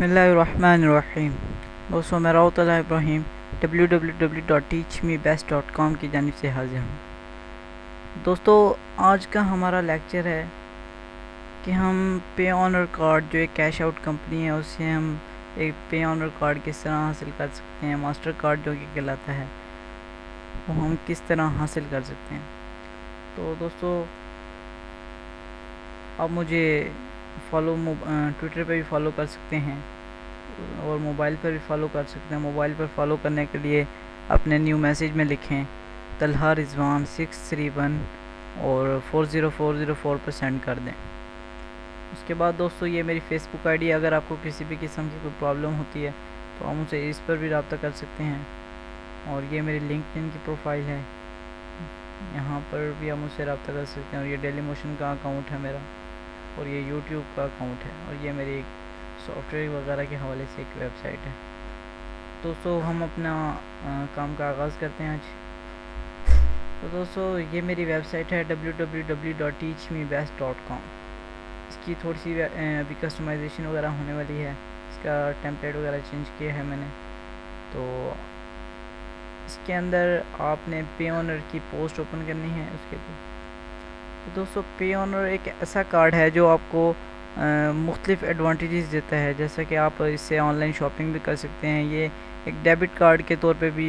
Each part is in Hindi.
बिस्मिल्लाहिर्रहमानिर्रहीम। दोस्तों, मैं राउतल्लाह इब्राहिम www.teachmebest.com की जानिब से हाजिर हूँ। दोस्तों, आज का हमारा लेक्चर है कि हम पे ऑनर कार्ड, जो एक कैश आउट कंपनी है, उससे हम एक पे ऑनर कार्ड किस तरह हासिल कर सकते हैं। मास्टर कार्ड जो कि कहलाता है, वो हम किस तरह हासिल कर सकते हैं। तो दोस्तों, आप मुझे ट्विटर पे भी फॉलो कर सकते हैं और मोबाइल पर भी फॉलो कर सकते हैं। मोबाइल पर फॉलो करने के लिए अपने न्यू मैसेज में लिखें तलहा रिजवान 631 और 40404 पर सेंड कर दें। उसके बाद दोस्तों, ये मेरी फेसबुक आईडी है। अगर आपको किसी भी किस्म की कोई प्रॉब्लम होती है तो आप मुझसे इस पर भी रब्ता कर सकते हैं। और ये मेरी लिंक्डइन की प्रोफाइल है, यहाँ पर भी आप मुझसे रब्ता कर सकते हैं। और ये डेली मोशन का अकाउंट है मेरा, और ये यूट्यूब का अकाउंट है, और ये मेरी एक सॉफ्टवेयर वगैरह के हवाले से एक वेबसाइट है। दोस्तों, हम अपना काम का आगाज़ करते हैं आज। तो दोस्तों, ये मेरी वेबसाइट है www.teachmebest.com। इसकी थोड़ी सी अभी कस्टमाइजेशन वगैरह होने वाली है। इसका टेम्पलेट वगैरह चेंज किया है मैंने। तो इसके अंदर आपने पे ऑनर की पोस्ट ओपन करनी है। उसके बाद तो दोस्तों, पे ऑनर एक ऐसा कार्ड है जो आपको मुख्तलिफ़ एडवांटेजेस देता है, जैसा कि आप इससे ऑनलाइन शॉपिंग भी कर सकते हैं। ये एक डेबिट कार्ड के तौर पे भी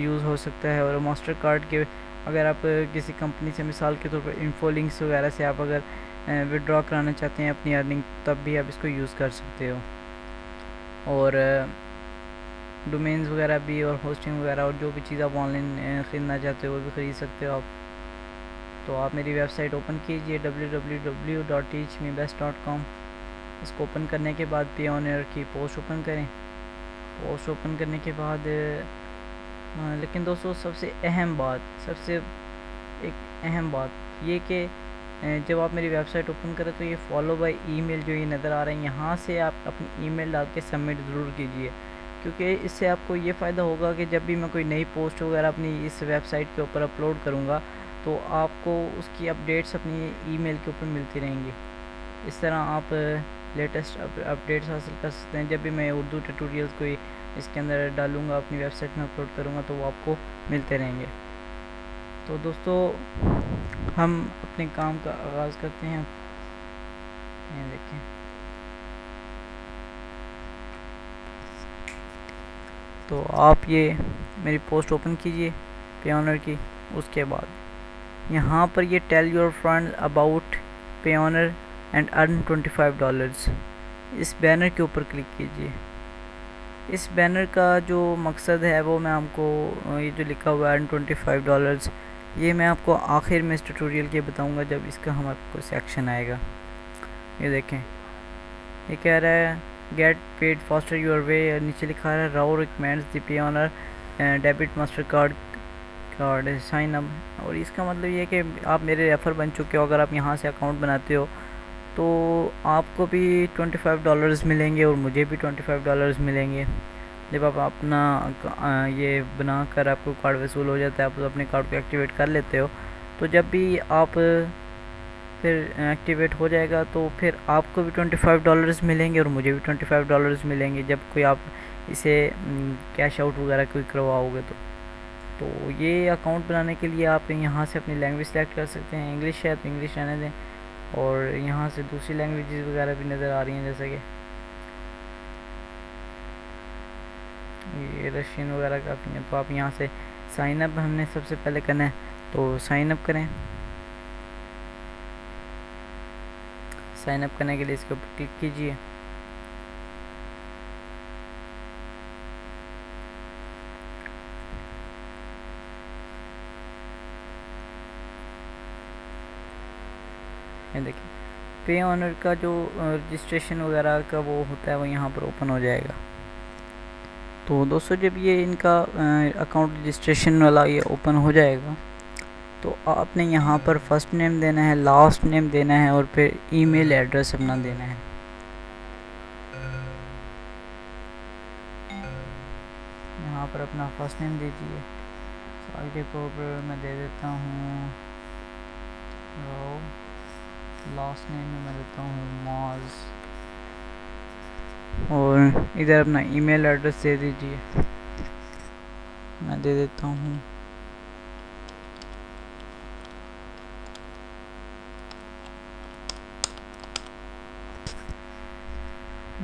यूज़ हो सकता है, और मास्टर कार्ड के अगर आप किसी कंपनी से, मिसाल के तौर पर इन्फोलिंक्स वगैरह से आप अगर विड्रॉ कराना चाहते हैं अपनी अर्निंग, तब भी आप इसको यूज़ कर सकते हो। और डोमेन्स वगैरह भी, और होस्टिंग वगैरह, और जो भी चीज़ आप ऑनलाइन ख़रीदना चाहते हो वो भी ख़रीद सकते हो आप। तो आप मेरी वेबसाइट ओपन कीजिए www.teachmebest.com। इसको ओपन करने के बाद पे ऑनर की पोस्ट ओपन करें। पोस्ट ओपन करने के बाद लेकिन दोस्तों, सबसे एक अहम बात ये कि जब आप मेरी वेबसाइट ओपन करें तो ये फॉलो बाय ईमेल जो ये नज़र आ रहे हैं, यहाँ से आप अपनी ईमेल डाल के सबमिट ज़रूर कीजिए, क्योंकि इससे आपको ये फ़ायदा होगा कि जब भी मैं कोई नई पोस्ट वगैरह अपनी इस वेबसाइट के ऊपर अपलोड करूँगा तो आपको उसकी अपडेट्स अपनी ईमेल के ऊपर मिलती रहेंगी। इस तरह आप लेटेस्ट अपडेट्स हासिल कर सकते हैं। जब भी मैं उर्दू ट्यूटोरियल्स कोई इसके अंदर डालूँगा, अपनी वेबसाइट में अपलोड करूँगा, तो वो आपको मिलते रहेंगे। तो दोस्तों, हम अपने काम का आगाज़ करते हैं। ये देखें, तो आप ये मेरी पोस्ट ओपन कीजिए पे ऑनर की। उसके बाद यहाँ पर ये टेल योर फ्रेंड अबाउट पे ऑनर एंड अर्न $25, इस बैनर के ऊपर क्लिक कीजिए। इस बैनर का जो मकसद है वो मैं आपको, ये जो लिखा हुआ है अर्न $25, ये मैं आपको आखिर में इस ट्यूटोरियल के बताऊंगा जब इसका हमारे को सेक्शन आएगा। ये देखें, ये कह रहा है get paid faster your way. नीचे लिखा है राउ recommends the Payoneer debit Mastercard sign up. और इसका मतलब ये है कि आप मेरे रेफ़र बन चुके हो। अगर आप यहाँ से अकाउंट बनाते हो तो आपको भी $25 मिलेंगे और मुझे भी $25 मिलेंगे। जब आप अपना ये बना कर आपको कार्ड वसूल हो जाता है, आप अपने कार्ड को एक्टिवेट कर लेते हो, तो जब भी आप फिर एक्टिवेट हो जाएगा तो फिर आपको भी $25 मिलेंगे और मुझे भी $25 मिलेंगे, जब कोई आप इसे कैश आउट वगैरह कोई करवाओगे तो ये अकाउंट बनाने के लिए आप यहाँ से अपनी लैंग्वेज सेलेक्ट कर सकते हैं। इंग्लिश है तो इंग्लिश रहने दें, और यहाँ से दूसरी लैंग्वेजेस वगैरह भी नज़र आ रही हैं, जैसे कि ये रशियन वगैरह काफ़ी हैं। तो आप यहाँ से साइन अप हमने सबसे पहले करना है, तो साइन अप करें। साइन अप करने के लिए इसके ऊपर क्लिक कीजिए। ये देखिए, पे ऑनर का जो रजिस्ट्रेशन वगैरह का वो होता है वो यहाँ पर ओपन हो जाएगा। तो दोस्तों, जब ये इनका अकाउंट रजिस्ट्रेशन वाला ये ओपन हो जाएगा तो आपने यहाँ पर फर्स्ट नेम देना है, लास्ट नेम देना है, और फिर ईमेल एड्रेस अपना देना है। यहाँ पर अपना फर्स्ट नेम दीजिए। साल के तौर पर मैं दे देता हूँ राव। लास्ट नेम में मैं देता हूँ माज। और इधर अपना ईमेल एड्रेस दे दीजिए, मैं दे देता हूँ।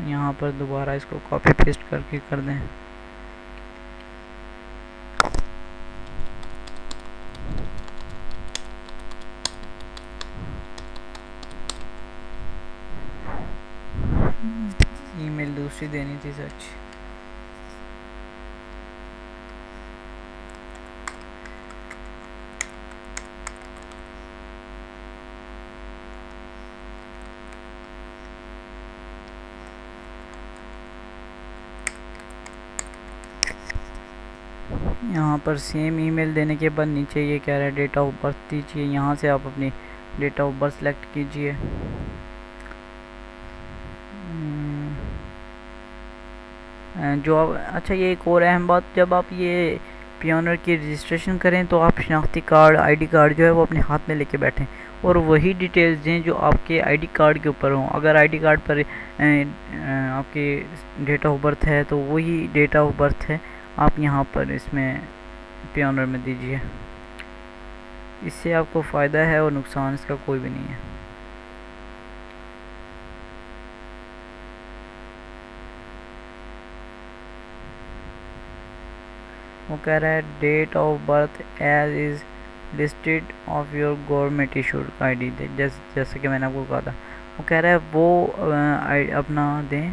यहाँ पर दोबारा इसको कॉपी पेस्ट करके कर दें। ईमेल दूसरी देनी थी सच। यहाँ पर सेम ईमेल देने के बाद नीचे ये कह रहा है डेट ऑफ बर्थ दीजिए। यहाँ से आप अपनी डेट ऑफ बर्थ सेलेक्ट कीजिए। जो आप अच्छा, ये एक और अहम बात, जब आप ये पियोनर की रजिस्ट्रेशन करें तो आप शनाख्ती कार्ड, आईडी कार्ड जो है वो अपने हाथ में लेके बैठें और वही डिटेल्स दें जो आपके आईडी कार्ड के ऊपर हों। अगर आईडी कार्ड पर आपकी डेट ऑफ बर्थ है तो वही डेट ऑफ बर्थ है आप यहाँ पर इसमें पियोनर में दीजिए। इससे आपको फ़ायदा है और नुकसान इसका कोई भी नहीं है। वो कह रहा है date of birth as is listed of your government issued ID they, जैसे कि मैंने आपको कहा था। वो कह रहा है वो अपना दें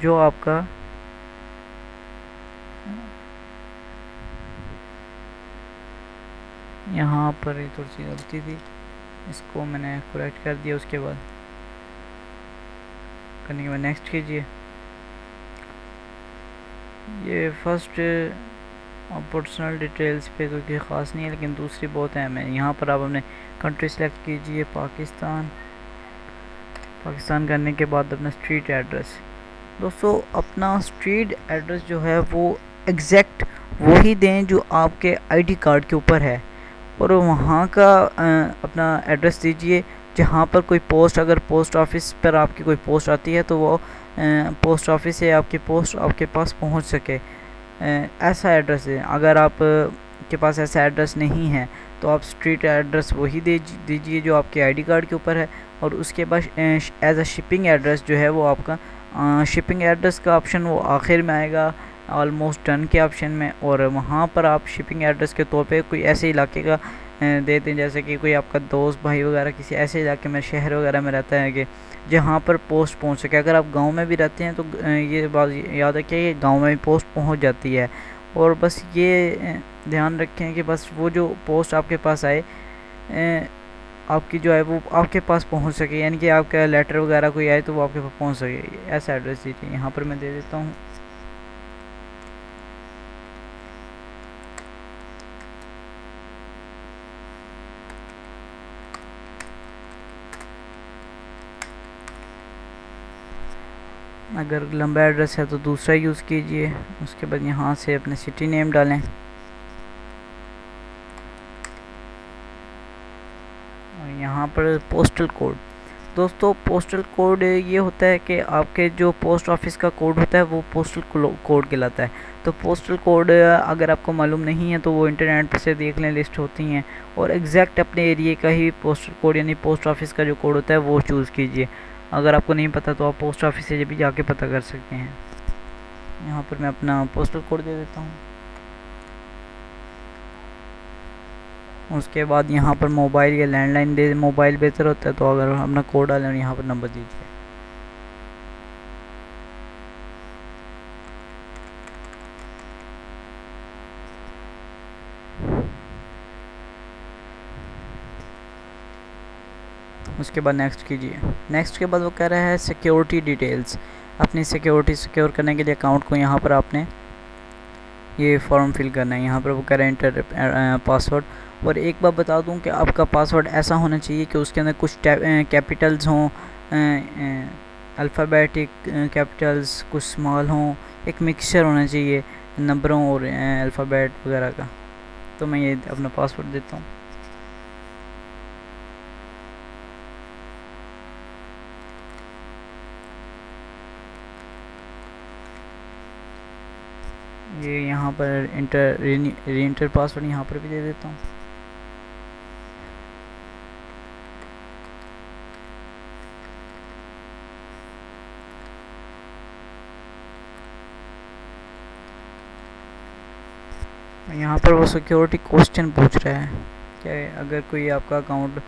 जो आपका यहाँ पर थोड़ी सी गलती थी, इसको मैंने करेक्ट कर दिया। उसके बाद करने के बाद नेक्स्ट कीजिए। ये फर्स्ट पर्सनल डिटेल्स पे कोई ख़ास नहीं है, लेकिन दूसरी बहुत अहम है। यहाँ पर आप अपने कंट्री सेलेक्ट कीजिए, पाकिस्तान। पाकिस्तान करने के बाद अपना स्ट्रीट एड्रेस। दोस्तों अपना स्ट्रीट एड्रेस जो है वो एग्जैक्ट वही दें जो आपके आईडी कार्ड के ऊपर है, और वहाँ का अपना एड्रेस दीजिए जहाँ पर कोई पोस्ट, अगर पोस्ट ऑफिस पर आपकी कोई पोस्ट आती है तो वो पोस्ट ऑफिस से आपकी पोस्ट आपके पास पहुँच सके, ऐसा एड्रेस है। अगर आप के पास ऐसा एड्रेस नहीं है तो आप स्ट्रीट एड्रेस वही दीजिए जो आपके आईडी कार्ड के ऊपर है। और उसके बाद एज अ शिपिंग एड्रेस जो है वो आपका शिपिंग एड्रेस का ऑप्शन वो आखिर में आएगा, ऑलमोस्ट डन के ऑप्शन में। और वहाँ पर आप शिपिंग एड्रेस के तौर पे कोई ऐसे इलाके का दे दें, जैसे कि कोई आपका दोस्त भाई वगैरह किसी ऐसे इलाके में, शहर वगैरह में रहता है कि जहाँ पर पोस्ट पहुँच सके। अगर आप गांव में भी रहते हैं तो ये बात याद रखिए कि गांव में भी पोस्ट पहुँच जाती है। और बस ये ध्यान रखें कि बस वो जो पोस्ट आपके पास आए आपकी जो है वो आपके पास पहुंच सके, यानी कि आपका लेटर वगैरह कोई आए तो वो आपके पास पहुंच सके, ऐसा एड्रेस दीजिए। यहाँ पर मैं दे देता हूँ। अगर लंबा एड्रेस है तो दूसरा यूज़ कीजिए। उसके बाद यहाँ से अपने सिटी नेम डालें और यहाँ पर पोस्टल कोड। दोस्तों पोस्टल कोड ये होता है कि आपके जो पोस्ट ऑफिस का कोड होता है वो पोस्टल कोड कहलाता है। तो पोस्टल कोड अगर आपको मालूम नहीं है तो वो इंटरनेट पर से देख लें, लिस्ट होती हैं। और एग्जैक्ट अपने एरिए का ही पोस्टल कोड यानी पोस्ट ऑफिस का जो कोड होता है वो चूज़ कीजिए। अगर आपको नहीं पता तो आप पोस्ट ऑफिस से भी जाके पता कर सकते हैं। यहाँ पर मैं अपना पोस्टल कोड दे देता हूँ। उसके बाद यहाँ पर मोबाइल या लैंडलाइन दे, मोबाइल बेहतर होता है तो अगर अपना कोड डालें और यहाँ पर नंबर दीजिए। उसके बाद नेक्स्ट कीजिए। नेक्स्ट के बाद वो कह रहा है सिक्योरिटी डिटेल्स। अपनी सिक्योरिटी सिक्योर करने के लिए अकाउंट को यहाँ पर आपने ये फॉर्म फिल करना है। यहाँ पर वो कह रहा है इंटर पासवर्ड। और एक बात बता दूं कि आपका पासवर्ड ऐसा होना चाहिए कि उसके अंदर कुछ कैपिटल्स हों, अल्फ़ाबेटिक कैपिटल्स, कुछ स्मॉल हों, एक मिक्सचर होना चाहिए नंबरों और अल्फ़ाबेट वगैरह का। तो मैं ये अपना पासवर्ड देता हूँ। ये यहाँ पर रीएंटर पासवर्ड यहाँ पर भी दे देता हूँ। यहाँ पर वो सिक्योरिटी क्वेश्चन पूछ रहा है क्या, अगर कोई आपका अकाउंट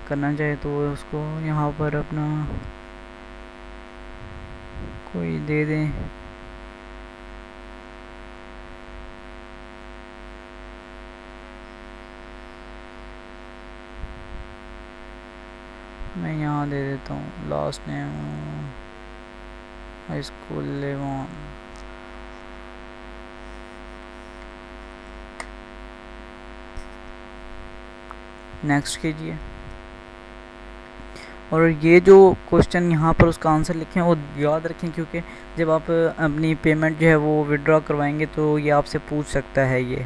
करना चाहे तो उसको यहाँ पर अपना कोई दे दें। मैं यहाँ दे देता हूँ लास्ट नेम हाई स्कूल लेवन। नेक्स्ट कीजिए। और ये जो क्वेश्चन यहाँ पर उसका आंसर लिखें वो याद रखें, क्योंकि जब आप अपनी पेमेंट जो है वो विड्रॉ करवाएंगे तो ये आपसे पूछ सकता है ये।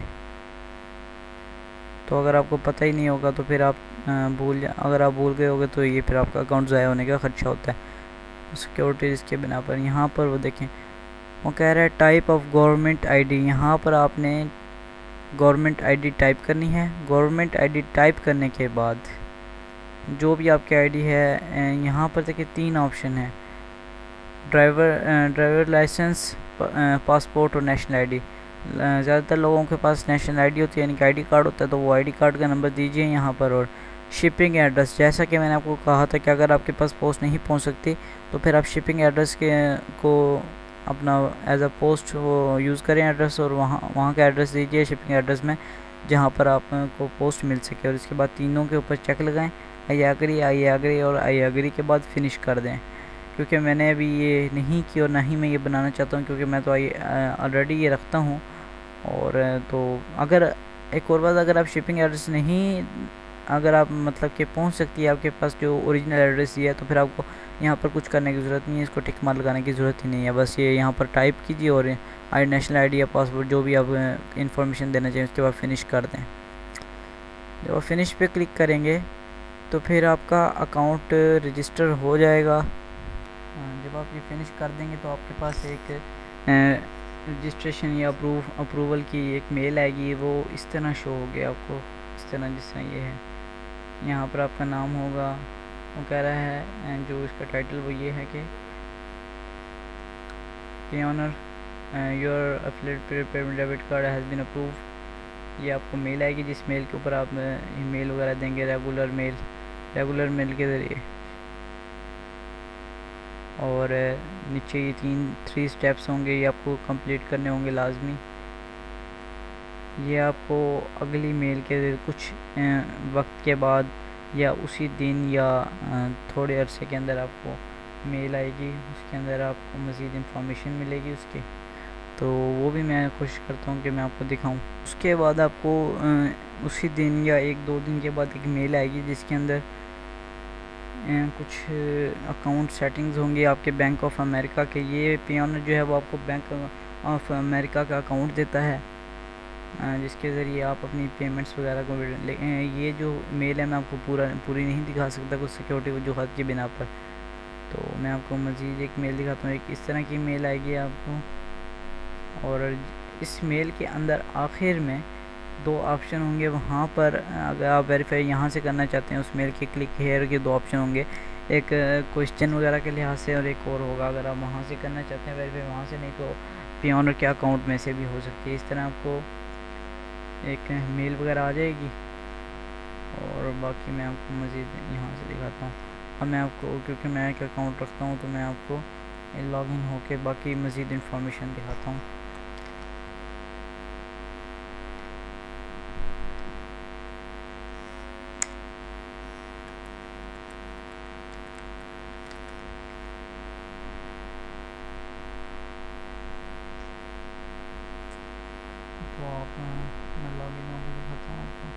तो अगर आपको पता ही नहीं होगा तो फिर आप अगर आप भूल गए होगे तो ये फिर आपका अकाउंट ज़ाया होने का खर्चा होता है सिक्योरिटी रिस्क के बिना पर। यहाँ पर वो देखें, वो कह रहा है टाइप ऑफ गवर्नमेंट आईडी। यहाँ पर आपने गवर्नमेंट आईडी टाइप करनी है। गवर्नमेंट आईडी टाइप करने के बाद जो भी आपकी आईडी है, यहाँ पर देखिए 3 ऑप्शन है, ड्राइवर लाइसेंस, पासपोर्ट और नेशनल आईडी। ज़्यादातर लोगों के पास नेशनल आईडी होती है, यानी कि आईडी कार्ड होता है, तो वो आईडी कार्ड का नंबर दीजिए यहाँ पर। और शिपिंग एड्रेस, जैसा कि मैंने आपको कहा था कि अगर आपके पास पोस्ट नहीं पहुँच सकती तो फिर आप शिपिंग एड्रेस को अपना एज अ पोस्ट वो यूज़ करें एड्रेस, और वहाँ का एड्रेस दीजिए शिपिंग एड्रेस में जहाँ पर आपको पोस्ट मिल सके। और इसके बाद तीनों के ऊपर चेक लगाएं, आई एग्री और आई एग्री के बाद फिनिश कर दें। क्योंकि मैंने अभी ये नहीं की और ना ही मैं ये बनाना चाहता हूँ, क्योंकि मैं तो ऑलरेडी ये रखता हूँ। और तो अगर एक और बात, अगर आप शिपिंग एड्रेस नहीं, अगर आप मतलब कि पहुँच सकती है आपके पास जो ओरिजिनल एड्रेस ये है, तो फिर आपको यहाँ पर कुछ करने की ज़रूरत नहीं है, इसको टिक मार लगाने की ज़रूरत ही नहीं है। बस ये यहाँ पर टाइप कीजिए और नेशनल आईडी या पासपोर्ट जो भी आप इंफॉर्मेशन देना चाहिए उसके बाद फिनिश कर दें। जब आप फिनिश पे क्लिक करेंगे तो फिर आपका अकाउंट रजिस्टर हो जाएगा। जब आप ये फिनिश कर देंगे तो आपके पास एक रजिस्ट्रेशन या अप्रूवल की एक मेल आएगी। वो इस तरह शो हो गया आपको, इस तरह जिस तरह ये है। यहाँ पर आपका नाम होगा, वो कह रहा है जो इसका टाइटल वो ये है कि Payoneer your affiliated payment debit card has been approve. ये आपको मेल आएगी, जिस मेल के ऊपर आप ईमेल वगैरह देंगे रेगुलर मेल के ज़रिए। और नीचे ये 3 स्टेप्स होंगे, ये आपको कंप्लीट करने होंगे लाजमी। ये आपको अगली मेल के कुछ वक्त के बाद या उसी दिन या थोड़े अरसे के अंदर आपको मेल आएगी, उसके अंदर आपको मज़ीद इंफॉर्मेशन मिलेगी उसकी। तो वो भी मैं कोशिश करता हूँ कि मैं आपको दिखाऊं। उसके बाद आपको उसी दिन या 1-2 दिन के बाद एक मेल आएगी जिसके अंदर कुछ अकाउंट सेटिंग्स होंगे आपके बैंक ऑफ अमेरिका के। ये पेओनर जो है वो आपको बैंक ऑफ अमेरिका का अकाउंट देता है, जिसके ज़रिए आप अपनी पेमेंट्स वगैरह को। ये जो मेल है मैं आपको पूरी नहीं दिखा सकता कुछ सिक्योरिटी वजूहत के बिना पर। तो मैं आपको मज़ीद एक मेल दिखाता हूँ। एक इस तरह की मेल आएगी आपको, और इस मेल के अंदर आखिर में 2 ऑप्शन होंगे। वहाँ पर अगर आप वेरीफाई यहाँ से करना चाहते हैं उस मेल के क्लिक हेयर के 2 ऑप्शन होंगे, एक क्वेश्चन वगैरह के लिहाज से और एक और होगा अगर आप वहाँ से करना चाहते हैं वेरीफाई वहाँ से, नहीं तो पेओनर के अकाउंट में से भी हो सकती है। इस तरह आपको एक मेल वगैरह आ जाएगी। और बाकी मैं आपको मज़ीद यहाँ से दिखाता हूँ। अब मैं आपको, क्योंकि मैं एक अकाउंट रखता हूँ, तो मैं आपको लॉगिन होके बाकी मज़ीद इंफॉर्मेशन दिखाता हूँ। तो आप मैं लॉगिन होकर दिखाता हूँ आपको।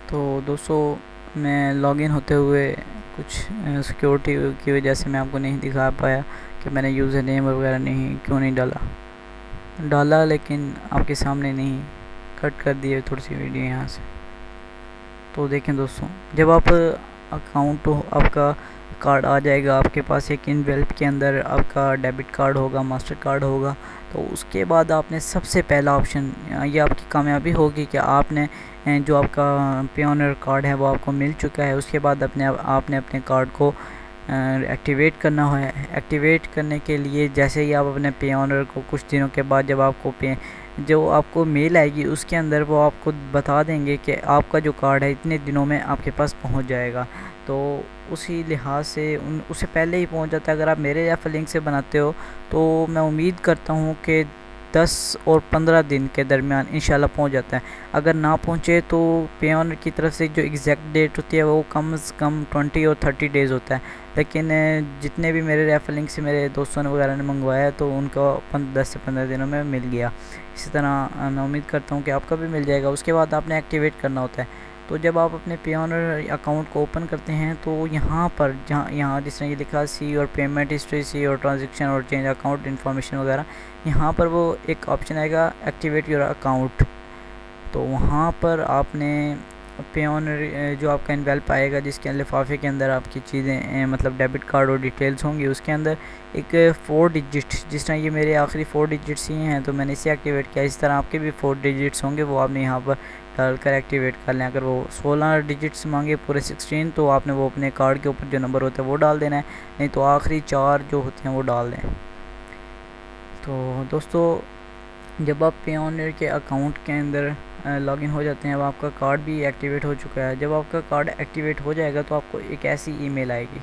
तो दोस्तों मैं लॉगिन होते हुए कुछ सिक्योरिटी की वजह से मैं आपको नहीं दिखा पाया कि मैंने यूज़र नेम वगैरह क्यों नहीं डाला, लेकिन आपके सामने नहीं कट कर दिए थोड़ी सी वीडियो यहाँ से। तो देखें दोस्तों, जब आप अकाउंट आपका कार्ड आ जाएगा आपके पास, एक इनवेल्प के अंदर आपका डेबिट कार्ड होगा, मास्टर कार्ड होगा, तो उसके बाद आपने सबसे पहला ऑप्शन, ये आपकी कामयाबी होगी कि आपने जो आपका पेओनियर कार्ड है वो आपको मिल चुका है। उसके बाद आपने अपने कार्ड को एक्टिवेट करना है। एक्टिवेट करने के लिए जैसे ही आप अपने पेओनियर को कुछ दिनों के बाद जब आपको जो आपको मेल आएगी उसके अंदर वो आपको बता देंगे कि आपका जो कार्ड है इतने दिनों में आपके पास पहुंच जाएगा। तो उसी लिहाज से उससे पहले ही पहुंच जाता है। अगर आप मेरे रेफर लिंक से बनाते हो तो मैं उम्मीद करता हूं कि 10 और 15 दिन के दरमियान इंशाल्लाह पहुंच जाता है। अगर ना पहुंचे तो पेओनियर की तरफ से जो एग्जैक्ट डेट होती है वो कम से कम 20 और 30 डेज़ होता है। लेकिन जितने भी मेरे रेफर लिंक से मेरे दोस्तों ने वगैरह ने मंगवाया तो उनको 10 से 15 दिनों में मिल गया। इसी तरह मैं उम्मीद करता हूँ कि आपका भी मिल जाएगा। उसके बाद आपने एक्टिवेट करना होता है। तो जब आप अपने पेओनियर अकाउंट को ओपन करते हैं तो यहाँ पर यहाँ जिस तरह ये लिखा सी और पेमेंट हिस्ट्री, सी और ट्रांजेक्शन और चेंज अकाउंट इन्फॉर्मेशन वगैरह, यहाँ पर वो एक ऑप्शन आएगा एक्टिवेट योर अकाउंट। तो वहाँ पर आपने पेओनियर जो आपका इनवेल्प आएगा जिसके लिफाफे के अंदर आपकी चीज़ें मतलब डेबिट कार्ड और डिटेल्स होंगी, उसके अंदर एक 4 डिजिट, जिस तरह ये मेरे आखिरी 4 डिजिट्स ही हैं तो मैंने इसे एक्टिवेट किया। इस तरह आपके भी 4 डिजिट्स होंगे, वो आपने यहाँ पर डालकर एक्टिवेट कर लें। अगर वो 16 डिजिट्स मांगे पूरे 16 तो आपने वो अपने कार्ड के ऊपर जो नंबर होता है वो डाल देना है, नहीं तो आखिरी 4 जो होते हैं वो डाल दें। तो दोस्तों, जब आप पेओनियर के अकाउंट के अंदर लॉगिन हो जाते हैं, अब आपका कार्ड भी एक्टिवेट हो चुका है। जब आपका कार्ड एक्टिवेट हो जाएगा तो आपको एक ऐसी ईमेल आएगी,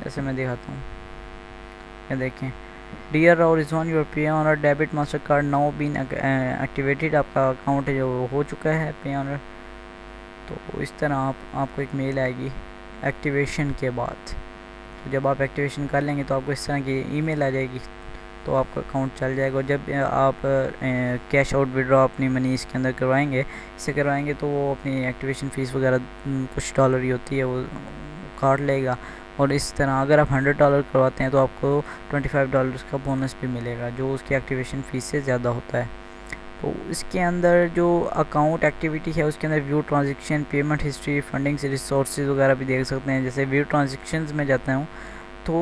जैसे मैं दिखाता हूँ। ये देखें, डियर राहुल, रिजॉन your Payoneer debit Mastercard now been activated. आपका अकाउंट है जो हो चुका है पेओनियर। तो इस तरह आपको एक मेल आएगी एक्टिवेशन के बाद। तो जब आप एक्टिवेशन कर लेंगे तो आपको इस तरह की ईमेल आ जाएगी, तो आपका अकाउंट चल जाएगा। और जब आप कैश आउट विड्रॉ अपनी मनी इसके अंदर करवाएंगे, इससे करवाएंगे तो वो अपनी एक्टिवेशन फ़ीस वगैरह कुछ डॉलर ही होती है वो काट लेगा। और इस तरह अगर आप $100 करवाते हैं तो आपको $25 का बोनस भी मिलेगा, जो उसकी एक्टिवेशन फ़ीस से ज़्यादा होता है। तो इसके अंदर जो अकाउंट एक्टिविटी है उसके अंदर view transaction, payment history, funding से रिसोर्सेज वगैरह भी देख सकते हैं। जैसे व्यू ट्रांजेक्शन्स में जाता हूँ तो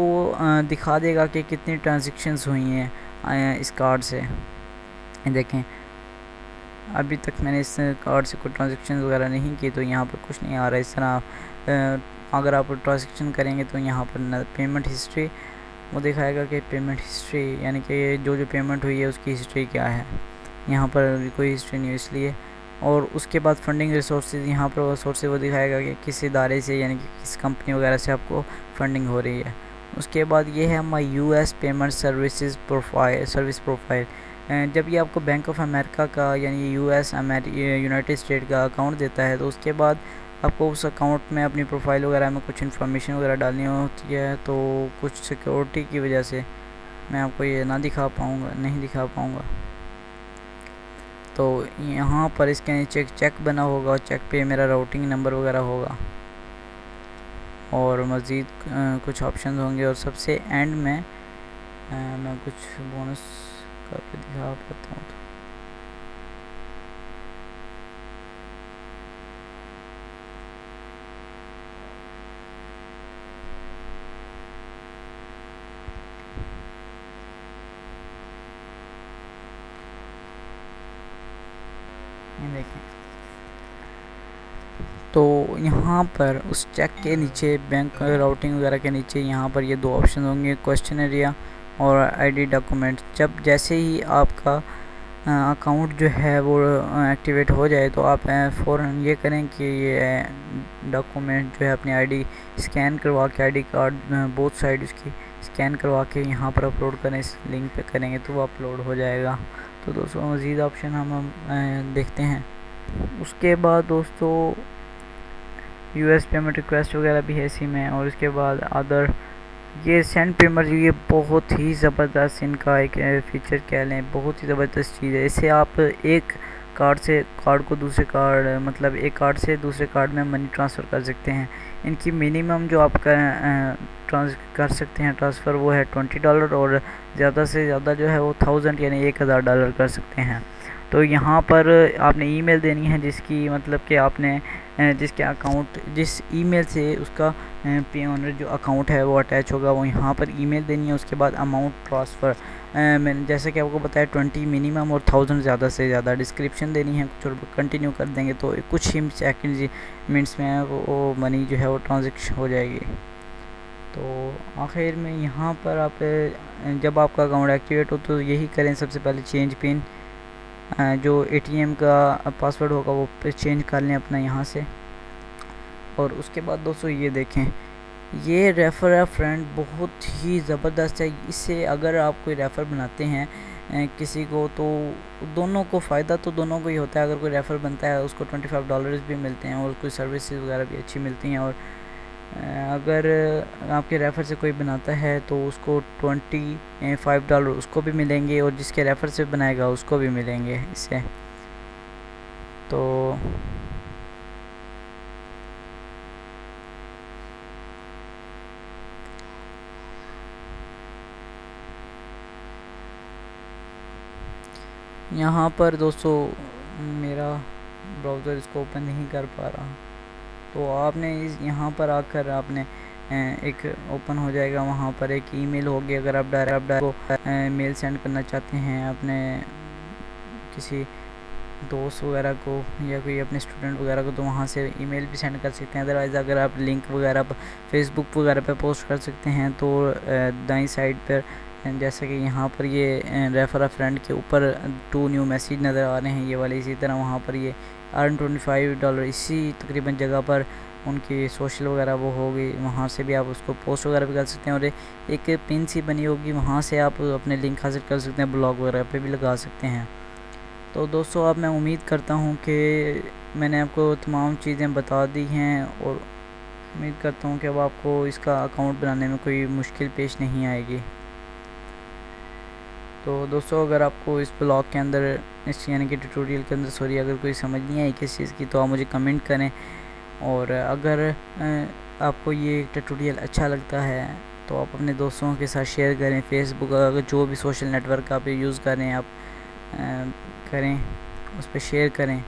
दिखा देगा कि कितनी ट्रांजेक्शन्स हुई हैं इस कार्ड से। देखें, अभी तक मैंने इस कार्ड से कोई ट्रांजेक्शन वगैरह नहीं की तो यहाँ पर कुछ नहीं आ रहा है। इस तरह अगर आप ट्रांजेक्शन करेंगे तो यहाँ पर पेमेंट हिस्ट्री वो दिखाएगा कि पेमेंट हिस्ट्री यानी कि जो पेमेंट हुई है उसकी हिस्ट्री क्या है। यहाँ पर कोई हिस्ट्री नहीं है इसलिए। और उसके बाद फंडिंग रिसोर्सेज, यहाँ पर सोर्सेज वो दिखाएगा कि किस इदारे से यानी कि किस कंपनी वगैरह से आपको फंडिंग हो रही है। उसके बाद ये है माई US पेमेंट सर्विस प्रोफाइल। जब ये आपको बैंक ऑफ अमेरिका का यानी US यूनाइटेड स्टेट का अकाउंट देता है तो उसके बाद आपको उस अकाउंट में अपनी प्रोफाइल वगैरह में कुछ इन्फॉर्मेशन वगैरह डालनी होती है। तो कुछ सिक्योरिटी की वजह से मैं आपको ये नहीं दिखा पाऊँगा। तो यहाँ पर इसके नीचे चेक बना होगा और चेक पे मेरा राउटिंग नंबर वगैरह होगा और मज़ीद कुछ ऑप्शन होंगे। और सबसे एंड में मैं कुछ बोनस करके दिखा पाता हूँ। ये देखें, तो यहाँ पर उस चेक के नीचे बैंक राउटिंग वगैरह के नीचे यहाँ पर ये 2 ऑप्शन होंगे, क्वेश्चन एरिया और आईडी डॉक्यूमेंट। जब जैसे ही आपका अकाउंट जो है वो एक्टिवेट हो जाए तो आप फ़ौरन ये करें कि ये डॉक्यूमेंट जो है अपनी आईडी स्कैन करवा के, आईडी कार्ड बोथ साइड उसकी स्कैन करवा के यहाँ पर अपलोड करें। इस लिंक पे करेंगे तो वो अपलोड हो जाएगा। तो दोस्तों, मज़ीद ऑप्शन हम देखते हैं। उसके बाद दोस्तों US पेमेंट रिक्वेस्ट वगैरह भी है इसी में। और इसके बाद अदर ये सेंड पेमेंट, ये बहुत ही ज़बरदस्त इनका एक फ़ीचर कह लें, बहुत ही ज़बरदस्त चीज़ है। इससे आप एक कार्ड को दूसरे कार्ड मतलब एक कार्ड से दूसरे कार्ड में मनी ट्रांसफ़र कर सकते हैं। इनकी मिनिमम जो आप कर सकते हैं ट्रांसफ़र वो है $20 और ज़्यादा से ज़्यादा जो है वो 1000 यानी $1000 कर सकते हैं। तो यहाँ पर आपने ईमेल देनी है जिसकी मतलब कि आपने जिसके अकाउंट जिस ईमेल से उसका पेओनर जो अकाउंट है वो अटैच होगा, वो यहाँ पर ईमेल देनी है। उसके बाद अमाउंट ट्रांसफ़र मैंने जैसे कि आपको बताया 20 मिनिमम और 1000 ज़्यादा से ज़्यादा डिस्क्रिप्शन देनी है। कुछ कंटिन्यू कर देंगे तो कुछ ही सेकंड मिनट्स में वो मनी जो है वो ट्रांजेक्शन हो जाएगी। तो आखिर में यहाँ पर आप जब आपका अकाउंट एक्टिवेट हो तो यही करें, सबसे पहले चेंज पिन, जो एटीएम का पासवर्ड होगा वो चेंज कर लें अपना यहाँ से। और उसके बाद दोस्तों ये देखें, ये रेफ़र अ फ्रेंड बहुत ही ज़बरदस्त है। इससे अगर आप कोई रेफ़र बनाते हैं किसी को तो दोनों को फ़ायदा तो दोनों को ही होता है। अगर कोई रेफ़र बनता है उसको $25 भी मिलते हैं और कोई सर्विसेज वगैरह भी अच्छी मिलती हैं। और अगर आपके रेफ़र से कोई बनाता है तो उसको $25 उसको भी मिलेंगे और जिसके रेफ़र से बनाएगा उसको भी मिलेंगे इससे। तो यहाँ पर दोस्तों मेरा ब्राउज़र इसको ओपन नहीं कर पा रहा, तो आपने इस यहाँ पर आकर आपने एक ओपन हो जाएगा, वहाँ पर एक ईमेल होगी। अगर आप डायरेक्ट मेल सेंड करना चाहते हैं अपने किसी दोस्त वगैरह को या कोई अपने स्टूडेंट वगैरह को, तो वहाँ से ईमेल भी सेंड कर सकते हैं। अदरवाइज़ अगर आप लिंक वगैरह फेसबुक वगैरह पे पोस्ट कर सकते हैं तो दाईं साइड पर जैसे कि यहाँ पर ये रेफर अ फ्रेंड के ऊपर 2 न्यू मैसेज नज़र आ रहे हैं ये वाले। इसी तरह वहाँ पर ये अर्न $25 इसी तकरीबन जगह पर उनकी सोशल वगैरह वो होगी, वहाँ से भी आप उसको पोस्ट वगैरह भी कर सकते हैं। और एक पिन सी बनी होगी, वहाँ से आप अपने लिंक हासिल कर सकते हैं, ब्लॉग वगैरह पे भी लगा सकते हैं। तो दोस्तों अब मैं उम्मीद करता हूँ कि मैंने आपको तमाम चीज़ें बता दी हैं और उम्मीद करता हूँ कि अब आपको इसका अकाउंट बनाने में कोई मुश्किल पेश नहीं आएगी। तो दोस्तों अगर आपको इस ब्लॉग के अंदर इस यानी कि ट्यूटोरियल के अंदर अगर कोई समझ नहीं आई किस चीज़ की तो आप मुझे कमेंट करें। और अगर आपको ये ट्यूटोरियल अच्छा लगता है तो आप अपने दोस्तों के साथ शेयर करें। फेसबुक अगर जो भी सोशल नेटवर्क आप यूज़ करें आप करें, उस पर शेयर करें।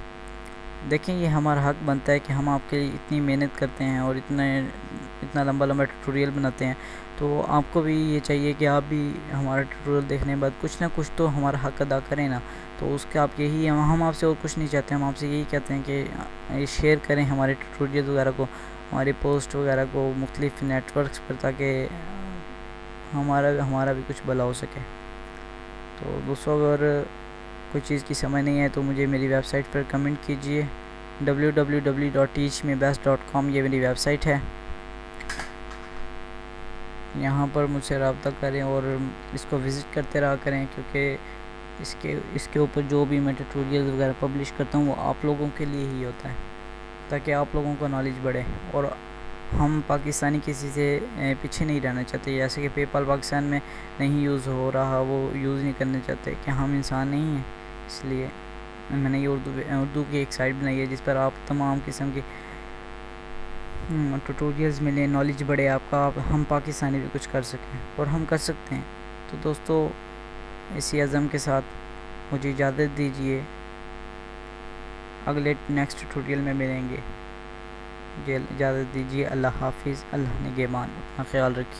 देखें ये हमारा हक बनता है कि हम आपके लिए इतनी मेहनत करते हैं और इतना लंबा ट्यूटोरियल बनाते हैं, तो आपको भी ये चाहिए कि आप भी हमारा ट्यूटोरियल देखने के बाद कुछ ना कुछ तो हमारा हक अदा करें ना। तो उसका आप यही हम आपसे और कुछ नहीं चाहते, हम आपसे यही कहते हैं कि शेयर करें हमारे ट्यूटोरियल वगैरह को, हमारी पोस्ट वगैरह को मुख्तलिफ नेटवर्क्स पर, ताकि हमारा भी कुछ भला हो सके। तो दोस्तों अगर कोई चीज़ की समझ नहीं है तो मुझे मेरी वेबसाइट पर कमेंट कीजिए। www.teachmebest.com ये मेरी वेबसाइट है, यहाँ पर मुझसे रब्ता करें और इसको विज़िट करते रहा करें, क्योंकि इसके ऊपर जो भी मैं ट्यूटोरियल वगैरह पब्लिश करता हूँ वो आप लोगों के लिए ही होता है, ताकि आप लोगों का नॉलेज बढ़े। और हम पाकिस्तानी किसी से पीछे नहीं रहना चाहते। जैसे कि पेपाल पाकिस्तान में नहीं यूज़ हो रहा, वो यूज़ नहीं करना चाहते कि हम इंसान नहीं हैं। इसलिए मैंने ये उर्दू की एक साइट बनाई है जिस पर आप तमाम किस्म की ट्यूटोरियल्स मिले, नॉलेज बढ़े आपका, हम पाकिस्तानी भी कुछ कर सकें और हम कर सकते हैं। तो दोस्तों इसी अज़म के साथ मुझे इजाज़त दीजिए, अगले नेक्स्ट ट्यूटोरियल में मिलेंगे। इजाज़त दीजिए, अल्लाह हाफिज़, अल्लाह निगहबान, अपना ख्याल रखिए।